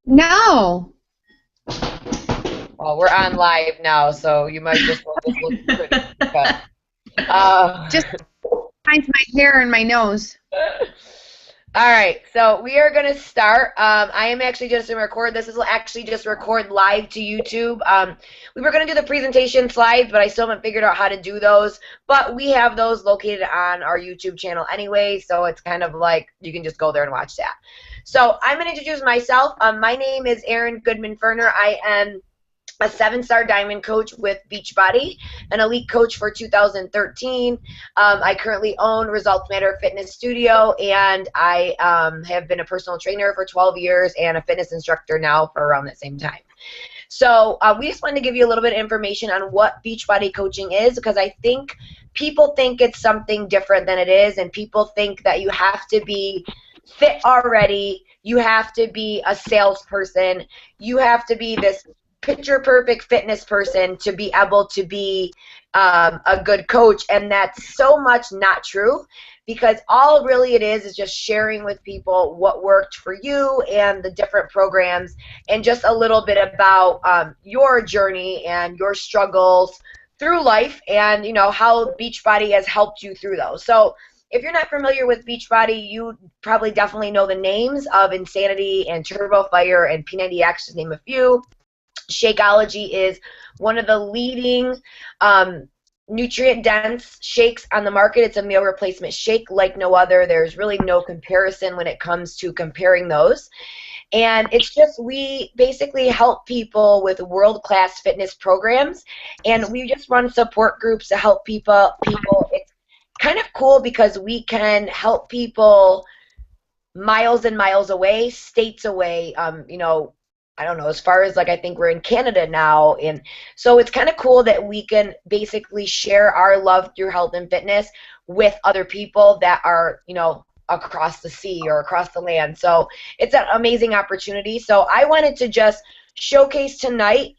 No. Well, we're on live now, so you might just want this look pretty. But uh, Just finds my hair and my nose. all right, so we are gonna start. I am actually just gonna record. This is actually just record live to YouTube. We were gonna do the presentation slides, but I still haven't figured out how to do those. But we have those located on our YouTube channel anyway, so it's kind of like you can just go there and watch that. So I'm gonna introduce myself. My name is Erin Goodman Ferner. I am a 7-star diamond coach with Beachbody, an elite coach for 2013. I currently own Results Matter Fitness Studio, and I have been a personal trainer for 12 years and a fitness instructor now for around that same time. So we just wanted to give you a little bit of information on what Beachbody coaching is, because I think people think it's something different than it is, and people think that you have to be fit already, you have to be a salesperson, you have to be this picture perfect fitness person to be able to be a good coach, and that's so much not true, because all really it is just sharing with people what worked for you and the different programs, and just a little bit about your journey and your struggles through life, and how Beachbody has helped you through those. So if you're not familiar with Beachbody, you probably definitely know the names of Insanity and Turbo Fire and P90X, to name a few. Shakeology is one of the leading nutrient-dense shakes on the market. It's a meal replacement shake like no other. There's really no comparison when it comes to comparing those. And it's just, we basically help people with world-class fitness programs, and we just run support groups to help people. It's kind of cool because we can help people miles and miles away, states away, I don't know, as far as, like, I think we're in Canada now. And so it's kind of cool that we can basically share our love through health and fitness with other people that are, across the sea or across the land. So it's an amazing opportunity. So I wanted to just showcase tonight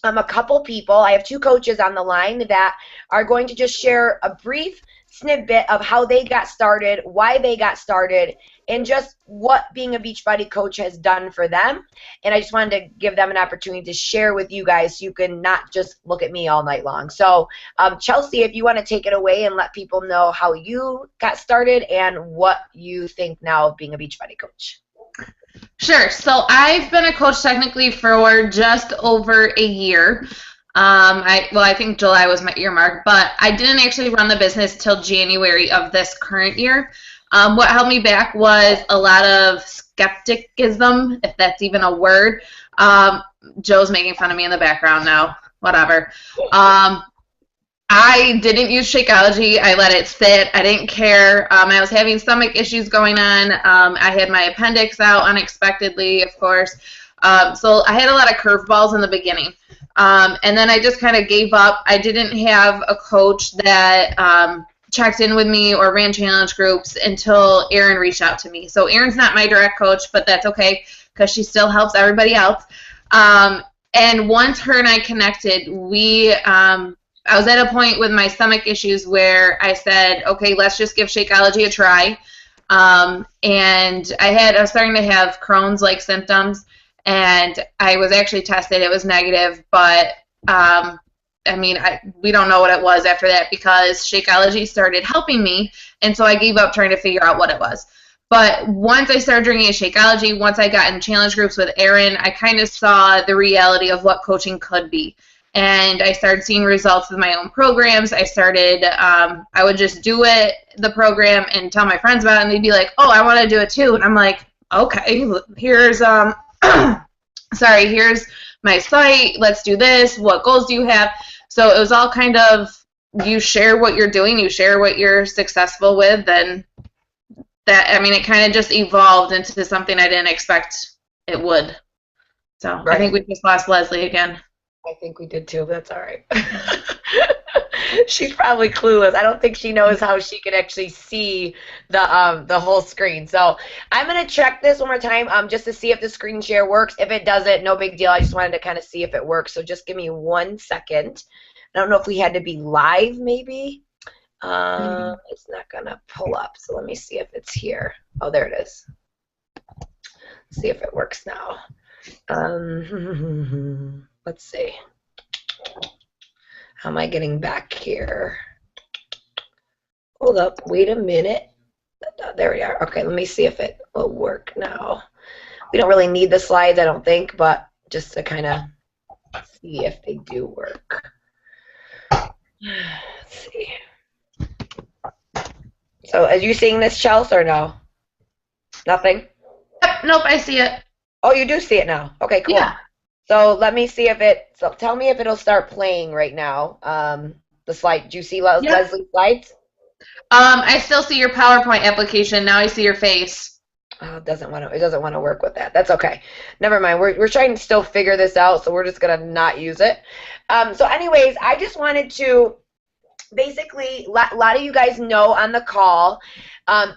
a couple people. I have two coaches on the line that are going to just share a brief snippet of how they got started, why they got started, and just what being a Beachbody coach has done for them. And I just wanted to give them an opportunity to share with you guys, so you can not just look at me all night long. So Chelsea, if you want to take it away and let people know how you got started and what you think now of being a Beachbody coach. Sure. So I've been a coach technically for just over a year. I think July was my year mark, but I didn't actually run the business till January of this current year. What held me back was a lot of skepticism, if that's even a word. Joe's making fun of me in the background now. Whatever. I didn't use Shakeology. I let it sit. I didn't care. I was having stomach issues going on. I had my appendix out unexpectedly, of course. So I had a lot of curveballs in the beginning. And then I just kind of gave up. I didn't have a coach that checked in with me or ran challenge groups until Erin reached out to me. So Erin's not my direct coach, but that's okay because she still helps everybody else. And once her and I connected, I was at a point with my stomach issues where I said, okay, let's just give Shakeology a try. And I was starting to have Crohn's-like symptoms, and I was actually tested. It was negative, but we don't know what it was after that because Shakeology started helping me, and so I gave up trying to figure out what it was. But once I started drinking a Shakeology, once I got in challenge groups with Erin, I kind of saw the reality of what coaching could be. And I started seeing results with my own programs. I started, I would just do the program, and tell my friends about it, and they'd be like, oh, I want to do it too. And I'm like, okay, here's, here's my site. Let's do this. What goals do you have? So it was all kind of, you share what you're doing, you share what you're successful with, and it kind of just evolved into something I didn't expect it would. So right. I think we just lost Leslie again. I think we did too, but that's all right. She's probably clueless. I don't think she knows how she can actually see the whole screen. So I'm gonna check this one more time just to see if the screen share works. If it doesn't, no big deal. I just wanted to kind of see if it works. So just give me 1 second. I don't know if we had to be live, maybe. It's not gonna pull up. So let me see if it's here. Oh, there it is. See if it works now. Let's see. How am I getting back here? Hold up. Wait a minute. There we are. Okay, let me see if it will work now. We don't really need the slides, I don't think, but just to kind of see if they do work. Let's see. So, are you seeing this, Chelsea, or no? Nothing? Yep, nope, I see it. Oh, you do see it now. Okay, cool. Yeah. So let me see if so tell me if it'll start playing right now. The slide. Do you see Leslie's slides? I still see your PowerPoint application. Now I see your face. Oh, it doesn't want to work with that. That's okay. Never mind. We're trying to still figure this out, so we're just gonna not use it. So anyways, I just wanted to basically let a lot of you guys know on the call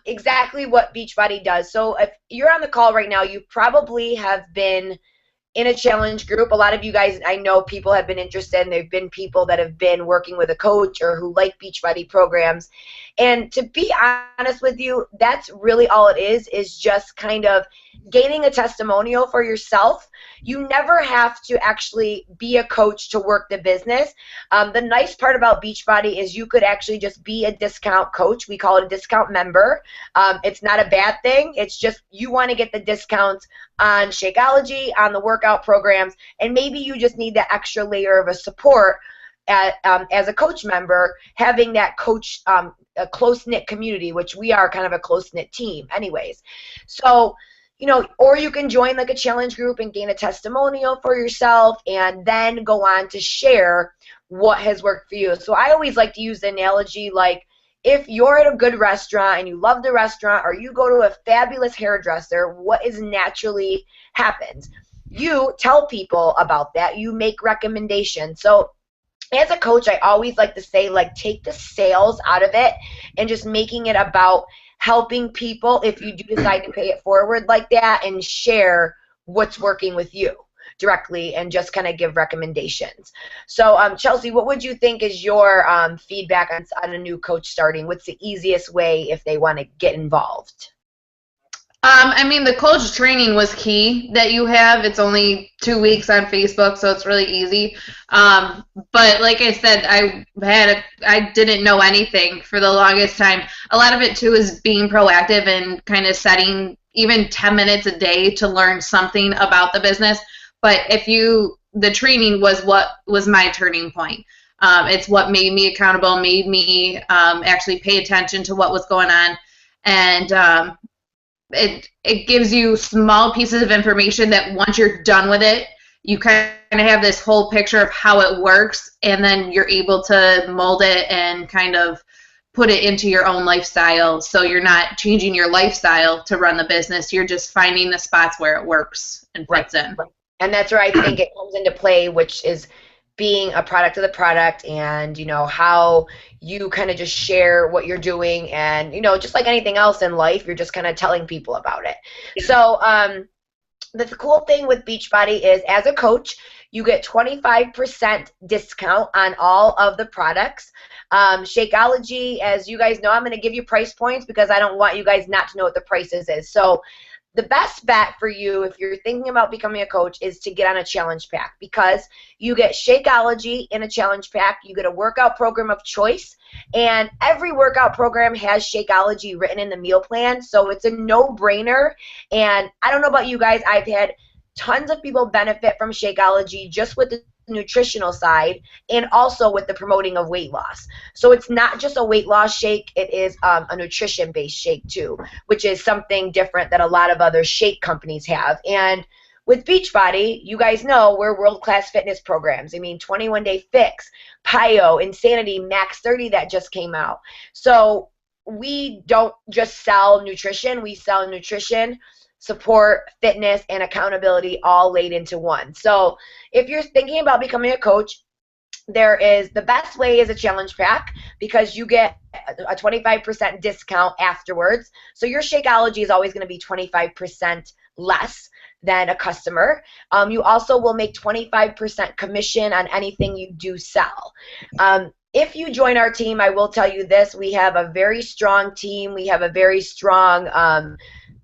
exactly what Beachbody does. So if you're on the call right now, you probably have been in a challenge group. A lot of you guys, I know people have been interested, and there have been people that have been working with a coach or who like Beachbody programs. And to be honest with you, that's really all it is just kind of gaining a testimonial for yourself. You never have to actually be a coach to work the business. The nice part about Beachbody is you could actually just be a discount coach. We call it a discount member. It's not a bad thing. It's just you want to get the discounts on Shakeology, on the workout programs, and maybe you just need that extra layer of a support as a coach member, having that coach, a close-knit community, which we are kind of a close-knit team anyways. So, you know, or you can join like a challenge group and gain a testimonial for yourself and then go on to share what has worked for you. So I always like to use the analogy like, if you're at a good restaurant and you love the restaurant, or you go to a fabulous hairdresser, what is naturally happens? You tell people about that. You make recommendations. So as a coach, I always like to say, like, take the sales out of it and just making it about helping people if you do decide to pay it forward like that, and share what's working with you directly and just kind of give recommendations. So Chelsea, what would you think is your feedback on a new coach starting? What's the easiest way if they want to get involved? I mean, the coach training was key that you have. It's only 2 weeks on Facebook, so it's really easy. But like I said, I didn't know anything for the longest time. A lot of it, too, is being proactive and kind of setting even 10 minutes a day to learn something about the business. But the training was what was my turning point. It's what made me accountable, made me actually pay attention to what was going on. And it gives you small pieces of information that once you're done with it, you kind of have this whole picture of how it works, and then you're able to mold it and kind of put it into your own lifestyle. So you're not changing your lifestyle to run the business. You're just finding the spots where it works and fits in. And that's where I think it comes into play, which is being a product of the product, and, you know, how you kind of just share what you're doing, and, you know, just like anything else in life, you're just kind of telling people about it. Yeah. So the cool thing with Beachbody is, as a coach, you get 25% discount on all of the products. Shakeology, as you guys know, I'm going to give you price points because I don't want you guys not to know what the prices is. So the best bet for you if you're thinking about becoming a coach is to get on a challenge pack, because you get Shakeology in a challenge pack, you get a workout program of choice, and every workout program has Shakeology written in the meal plan, so it's a no-brainer. And I don't know about you guys, I've had tons of people benefit from Shakeology just with the nutritional side and also with the promoting of weight loss. So it's not just a weight loss shake, it is a nutrition based shake too, which is something different that a lot of other shake companies have. And with Beachbody, you guys know we're world-class fitness programs. I mean, 21 Day Fix, PiYo, Insanity, Max 30 that just came out. So we don't just sell nutrition, we sell nutrition, support, fitness, and accountability all laid into one. So if you're thinking about becoming a coach, the best way is a challenge pack, because you get a 25% discount afterwards. So your Shakeology is always going to be 25% less than a customer. You also will make 25% commission on anything you do sell. If you join our team, I will tell you this, we have a very strong team. We have a very strong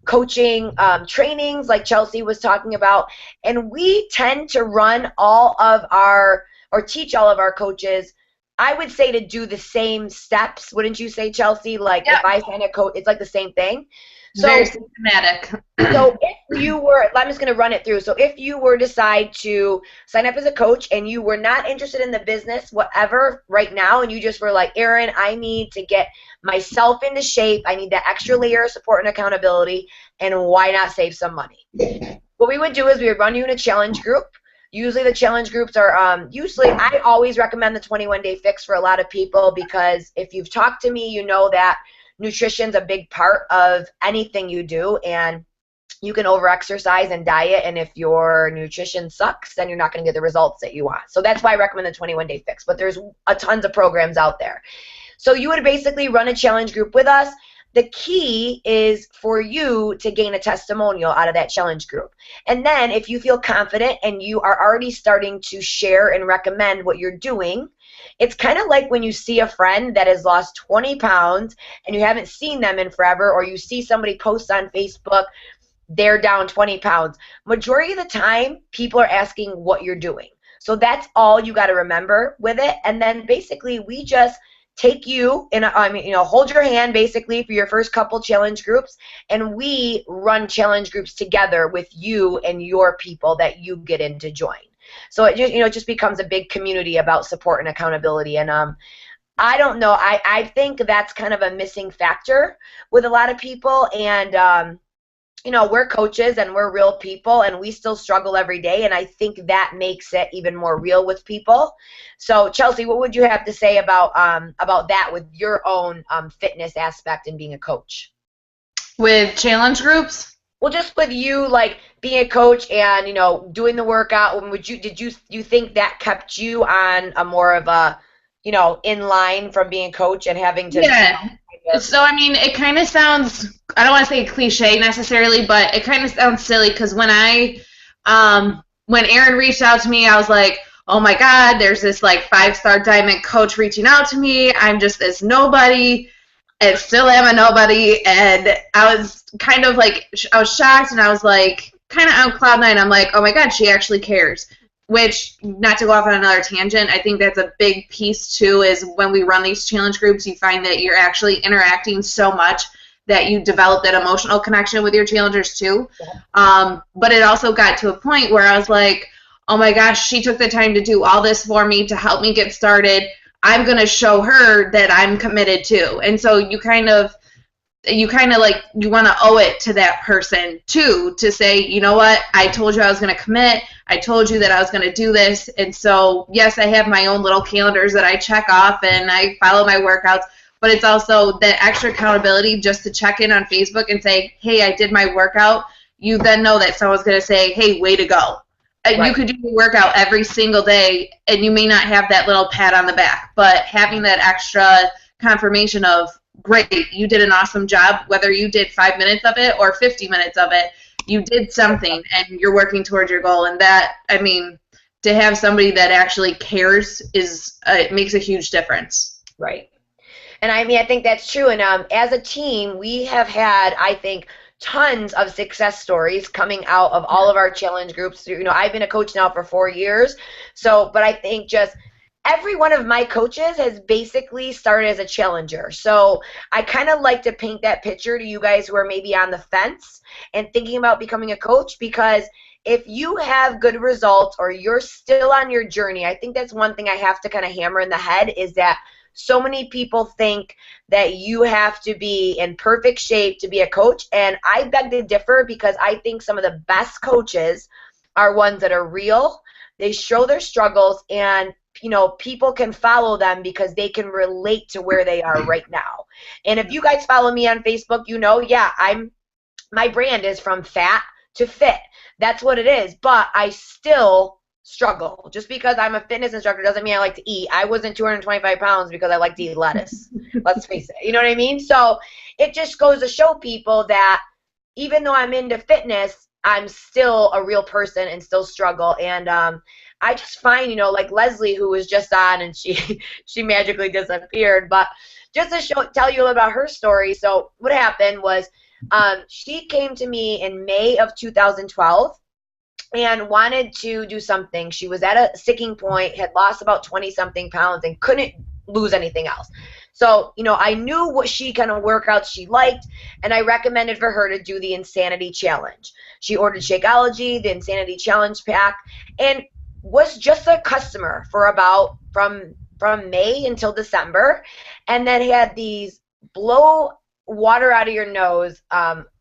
coaching trainings like Chelsea was talking about, and we tend to run all of our, or teach all of our coaches, I would say, to do the same steps. Wouldn't you say, Chelsea? Like, Yep. if I sign a coach, it's like the same thing. So, Very systematic. so if you were, I'm just going to run it through. So if you were decide to sign up as a coach and you were not interested in the business, whatever, right now, and you just were like, Erin, I need to get myself into shape. I need that extra layer of support and accountability, and why not save some money? What we would do is we would run you in a challenge group. Usually the challenge groups are, I always recommend the 21-day fix for a lot of people, because if you've talked to me, you know that nutrition's a big part of anything you do, and you can over-exercise and diet, and if your nutrition sucks, then you're not going to get the results that you want. So that's why I recommend the 21-day fix, but there's tons of programs out there. So you would basically run a challenge group with us. The key is for you to gain a testimonial out of that challenge group. And then if you feel confident and you are already starting to share and recommend what you're doing, it's kind of like when you see a friend that has lost 20 pounds and you haven't seen them in forever, or you see somebody post on Facebook, they're down 20 pounds. Majority of the time, people are asking what you're doing. So that's all you got to remember with it. And then basically we just take you in hold your hand basically for your first couple challenge groups, and we run challenge groups together with you and your people that you get in to join. So it just, it just becomes a big community about support and accountability. And I don't know, I think that's kind of a missing factor with a lot of people. And we're coaches and we're real people, and we still struggle every day, and I think that makes it even more real with people. So Chelsea, what would you have to say about that with your own fitness aspect and being a coach? With challenge groups? Well, just with you, like being a coach and doing the workout, did you think that kept you on a more of a in line from being a coach and having to? Yeah. So, I mean, it kind of sounds, I don't want to say cliche necessarily, but it kind of sounds silly, because when when Erin reached out to me, I was like, oh my God, there's this like 5-star diamond coach reaching out to me. I'm just this nobody, and still am a nobody. And I was kind of like, I was shocked, and I was like, kind of on cloud nine. I'm like, oh my God, she actually cares. Which, not to go off on another tangent, I think that's a big piece too, is when we run these challenge groups, you find that you're actually interacting so much that you develop that emotional connection with your challengers too. But it also got to a point where I was like, oh my gosh, she took the time to do all this for me to help me get started. I'm going to show her that I'm committed too. And so you kind of like, you want to owe it to that person too, to say, you know what, I told you I was going to commit. I told you that I was going to do this. And so, yes, I have my own little calendars that I check off and I follow my workouts, but it's also that extra accountability just to check in on Facebook and say, hey, I did my workout. You then know that someone's going to say, hey, way to go. Right. You could do the workout every single day and you may not have that little pat on the back, but having that extra confirmation of, great, you did an awesome job, whether you did 5 minutes of it or 50 minutes of it, you did something and you're working towards your goal. And that, I mean, to have somebody that actually cares it makes a huge difference. Right. And I mean, I think that's true. And as a team, we have had, I think, tons of success stories coming out of all of our challenge groups. I've been a coach now for 4 years. But I think just every one of my coaches has basically started as a challenger. So I kind of like to paint that picture to you guys who are maybe on the fence and thinking about becoming a coach, because if you have good results or you're still on your journey, I think that's one thing I have to kind of hammer in the head, is that so many people think that you have to be in perfect shape to be a coach. And I beg to differ, because I think some of the best coaches are ones that are real. They show their struggles, and people can follow them because they can relate to where they are right now. And if you guys follow me on Facebook, my brand is from fat to fit. That's what it is. But I still struggle. Just because I'm a fitness instructor doesn't mean I like to eat. I wasn't 225 pounds because I like to eat lettuce. Let's face it. You know what I mean? So it just goes to show people that even though I'm into fitness, I'm still a real person and still struggle. And I just find, like Leslie, who was just on, and she magically disappeared. But just to tell you about her story. So what happened was She came to me in May of 2012 and wanted to do something. She was at a sticking point, had lost about 20-something pounds, and couldn't lose anything else. So, I knew what she kind of workouts she liked, and I recommended for her to do the Insanity Challenge. She ordered Shakeology, the Insanity Challenge pack, and was just a customer for about from May until December, and then had these blow water out of your nose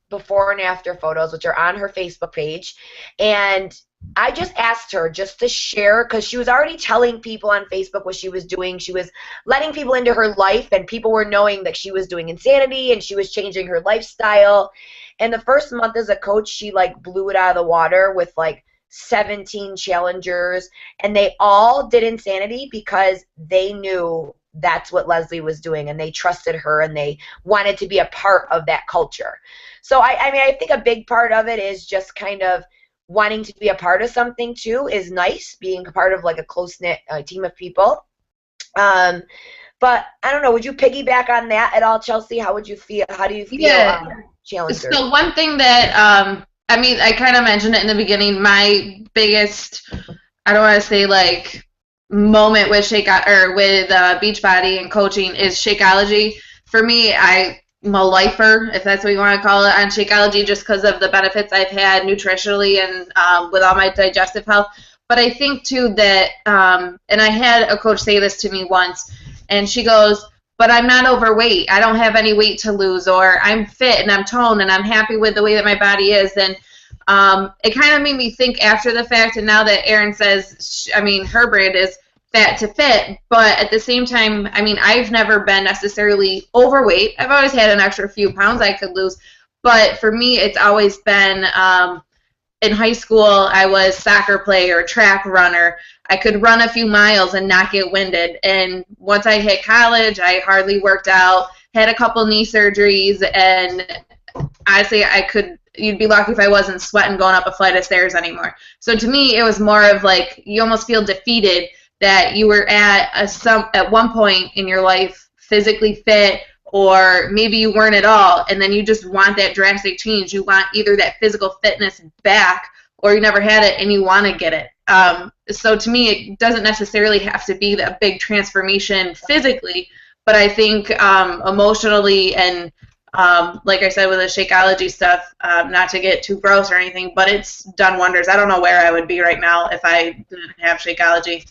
before and after photos, which are on her Facebook page. And I just asked her just to share, because she was already telling people on Facebook what she was doing. She was letting people into her life, and people were knowing that she was doing Insanity and she was changing her lifestyle. And the first month as a coach, she like blew it out of the water with like 17 challengers, and they all did Insanity because they knew that's what Leslie was doing, and they trusted her, and they wanted to be a part of that culture. So I think a big part of it is just kind of wanting to be a part of something too is nice, being a part of like a close-knit team of people. But I don't know, would you piggyback on that at all, Chelsea? How would you feel? How do you feel, challengers? So one thing that, I kind of mentioned it in the beginning, my biggest, I don't want to say like moment with Beachbody and coaching is Shakeology. For me, I'm a lifer, if that's what you want to call it, on Shakeology, just because of the benefits I've had nutritionally and with all my digestive health. But I think too that, and I had a coach say this to me once, and she goes, but I'm not overweight. I don't have any weight to lose, or I'm fit and I'm toned and I'm happy with the way that my body is. And it kind of made me think after the fact, and now that Erin says, her brand is Fat to Fit, but at the same time, I've never been necessarily overweight. I've always had an extra few pounds I could lose, but for me, it's always been, in high school, I was soccer player, track runner. I could run a few miles and not get winded, and once I hit college, I hardly worked out, had a couple knee surgeries, and honestly, you'd be lucky if I wasn't sweating going up a flight of stairs anymore. So to me, it was more of like, you almost feel defeated that you were at one point in your life physically fit, or maybe you weren't at all, and then you just want that drastic change. You want either that physical fitness back, or you never had it and you want to get it. So to me, it doesn't necessarily have to be a big transformation physically, but I think emotionally and like I said with the Shakeology stuff, not to get too gross or anything, but it's done wonders. I don't know where I would be right now if I didn't have Shakeology.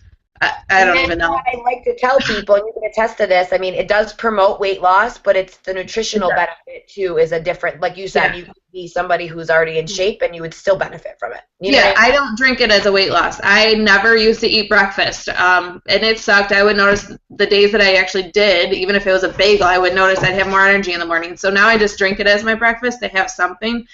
I don't even know. I like to tell people, and you can attest to this, it does promote weight loss, but it's the nutritional benefit too is a different, like you said, you could be somebody who's already in shape and you would still benefit from it. You know what I mean? I don't drink it as a weight loss. I never used to eat breakfast, and it sucked. I would notice the days that I actually did, even if it was a bagel, I would notice I'd have more energy in the morning. So now I just drink it as my breakfast to have something.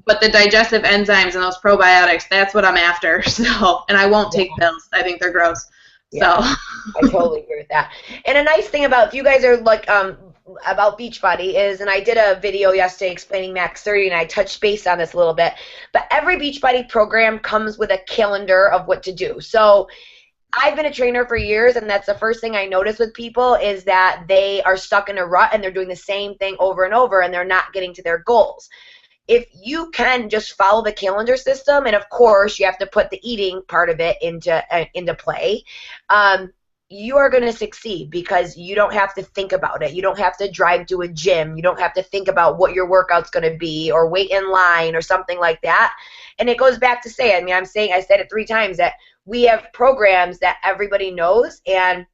But the digestive enzymes and those probiotics, that's what I'm after. So, and I won't take pills. I think they're gross. Yeah, so I totally agree with that. And a nice thing about, if you guys are like about Beachbody is, and I did a video yesterday explaining Max 30, and I touched base on this a little bit, but every Beachbody program comes with a calendar of what to do. So I've been a trainer for years, and that's the first thing I notice with people is that they are stuck in a rut and they're doing the same thing over and over and they're not getting to their goals. If you can just follow the calendar system, and of course you have to put the eating part of it into play, you are going to succeed because you don't have to think about it. You don't have to drive to a gym. You don't have to think about what your workout's going to be or wait in line or something like that. And it goes back to say, I said it 3 times, that we have programs that everybody knows, and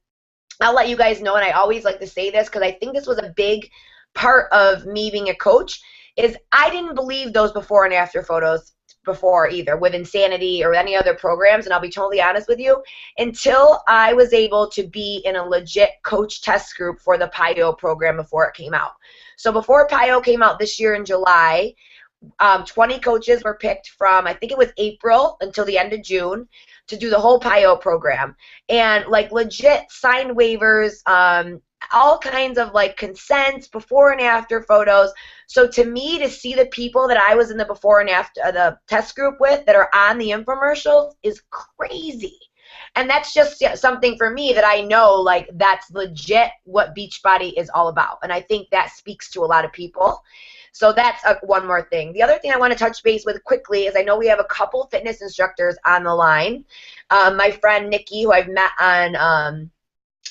I'll let you guys know, and I always like to say this because I think this was a big part of me being a coach, is I didn't believe those before and after photos before either with Insanity or any other programs, and I'll be totally honest with you, until I was able to be in a legit coach test group for the PIO program before it came out. So before PIO came out this year in July, 20 coaches were picked from, I think it was April until the end of June, to do the whole PIO program. And like legit signed waivers, all kinds of like consents, before and after photos. So to me, to see the people that I was in the before and after the test group with that are on the infomercials is crazy. And that's just something for me that I know, like, that's legit what Beachbody is all about. And I think that speaks to a lot of people. So that's one more thing. The other thing I want to touch base with quickly is I know we have a couple fitness instructors on the line. My friend Nikki, who I've met on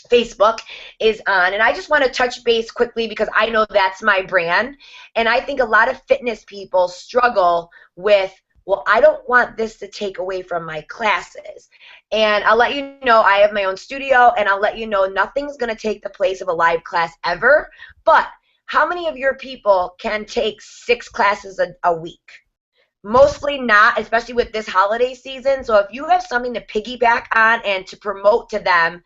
Facebook, is on, and I just want to touch base quickly because I know that's my brand, and I think a lot of fitness people struggle with, well, I don't want this to take away from my classes. And I'll let you know I have my own studio, and I'll let you know nothing's going to take the place of a live class ever, but how many of your people can take 6 classes a week? Mostly not, especially with this holiday season. So if you have something to piggyback on and to promote to them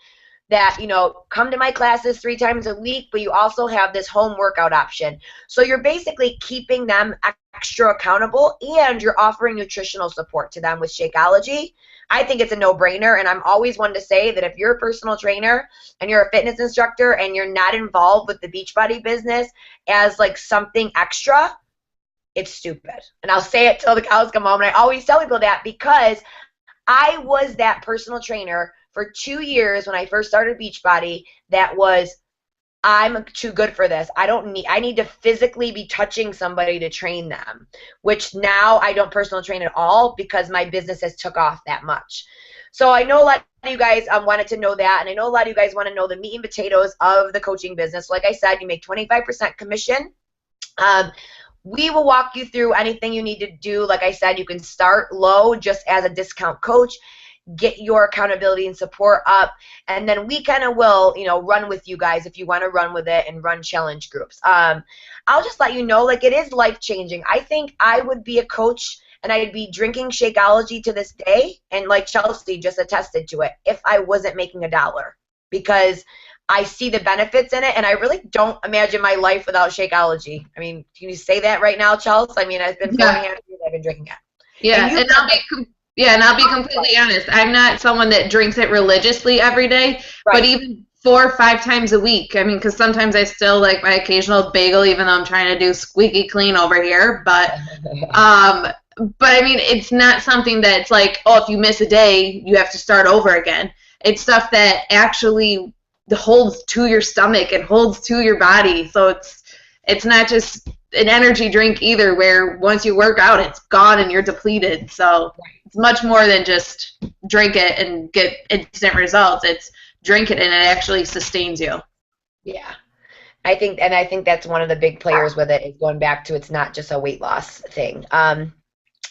that, you know, come to my classes 3 times a week, but you also have this home workout option. So you're basically keeping them extra accountable, and you're offering nutritional support to them with Shakeology. I think it's a no-brainer, and I'm always one to say that if you're a personal trainer and you're a fitness instructor and you're not involved with the Beachbody business as like something extra, it's stupid. And I'll say it till the cows come home, and I always tell people that because I was that personal trainer for 2 years when I first started Beachbody that was, I'm too good for this. I need to physically be touching somebody to train them, which now I don't personal train at all because my business has took off that much. So I know a lot of you guys wanted to know that, and I know a lot of you guys want to know the meat and potatoes of the coaching business. Like I said, you make 25% commission. We will walk you through anything you need to do. Like I said, you can start low just as a discount coach, get your accountability and support up, and then we kind of will, you know, run with you guys if you want to run with it and run challenge groups. I'll just let you know, like, it is life-changing. I think I would be a coach and I'd be drinking Shakeology to this day, and like Chelsea just attested to it, if I wasn't making $1, because I see the benefits in it, and I really don't imagine my life without Shakeology. I mean, can you say that right now, Chelsea? I mean, it's been 4.5 years I've been drinking it. Yeah, and I'll be completely honest. I'm not someone that drinks it religiously every day, but even 4 or 5 times a week. I mean, because sometimes I still like my occasional bagel, even though I'm trying to do squeaky clean over here. But I mean, it's not something that's like, oh, if you miss a day, you have to start over again. It's stuff that actually holds to your stomach and holds to your body. So it's not just an energy drink either, where once you work out, it's gone and you're depleted. So it's much more than just drink it and get instant results. It's drink it and it actually sustains you. Yeah. I think that's one of the big players with it, is going back to, it's not just a weight loss thing.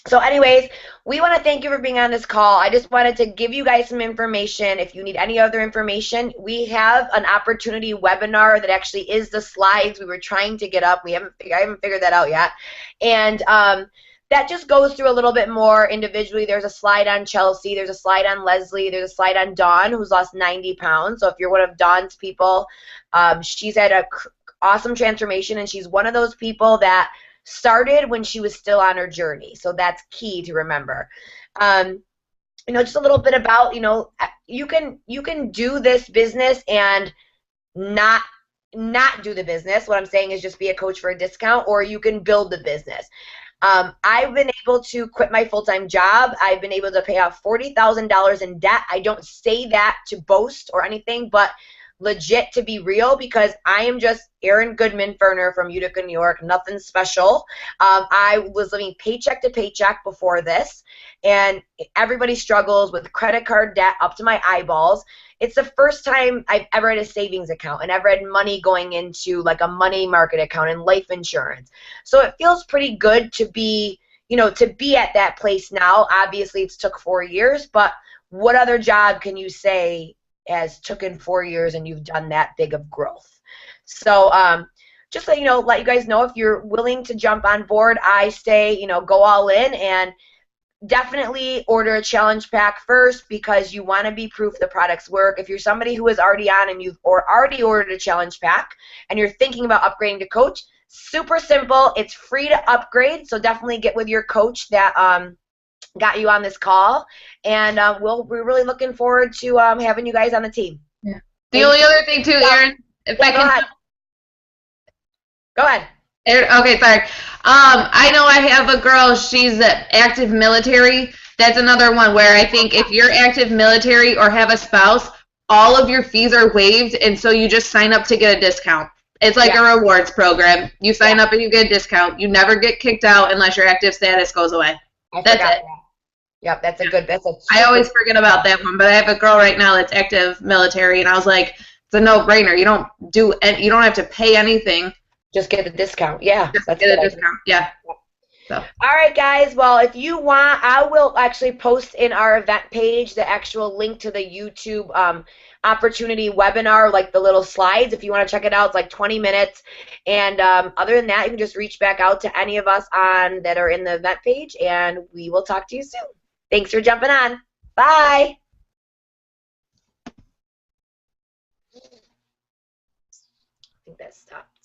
So anyways, we want to thank you for being on this call. I just wanted to give you guys some information. If you need any other information, we have an opportunity webinar that actually is the slides we were trying to get up. I haven't figured that out yet. And that just goes through a little bit more individually. There's a slide on Chelsea. There's a slide on Leslie. There's a slide on Dawn, who's lost 90 pounds. So if you're one of Dawn's people, she's had an awesome transformation, and she's one of those people that started when she was still on her journey. So that's key to remember. You know, just a little bit about, you know, you can do this business and not do the business. What I'm saying is just be a coach for a discount, or you can build the business. I've been able to quit my full-time job. I've been able to pay off $40,000 in debt. I don't say that to boast or anything, but legit to be real, because I am just Erin Goodman-Ferner from Utica, New York. Nothing special. I was living paycheck to paycheck before this, and everybody struggles with credit card debt up to my eyeballs. It's the first time I've ever had a savings account and ever had money going into like a money market account and life insurance. So it feels pretty good to be, you know, to be at that place now. Obviously, it's took 4 years, but what other job can you say has taken 4 years and you've done that big of growth? So just so you know, let you guys know, if you're willing to jump on board, I say, you know, go all in, and definitely order a challenge pack first, because you want to be proof the products work. If you're somebody who is already on and you've already ordered a challenge pack and you're thinking about upgrading to coach, super simple. It's free to upgrade, so definitely get with your coach that got you on this call, and we're really looking forward to having you guys on the team. Yeah. The only other thing too, Erin, if I can. Go ahead. Okay, sorry. I know I have a girl, she's active military. That's another one where I think if you're active military or have a spouse, all of your fees are waived, and so you just sign up to get a discount. It's like Yeah. a rewards program. You sign Yeah. up and you get a discount. You never get kicked out unless your active status goes away. I That's forgot it. that. Yep, that's a good. That's a. I always forget about that one, but I have a girl right now that's active military, and I was like, it's a no-brainer. You don't have to pay anything. Just get the discount. Yeah, Just that's get a good. discount. Yeah. So. All right, guys. Well, if you want, I will actually post in our event page the actual link to the YouTube opportunity webinar, like the little slides. If you want to check it out, it's like 20 minutes. And other than that, you can just reach back out to any of us that are in the event page, and we will talk to you soon. Thanks for jumping on. Bye. I think that stopped.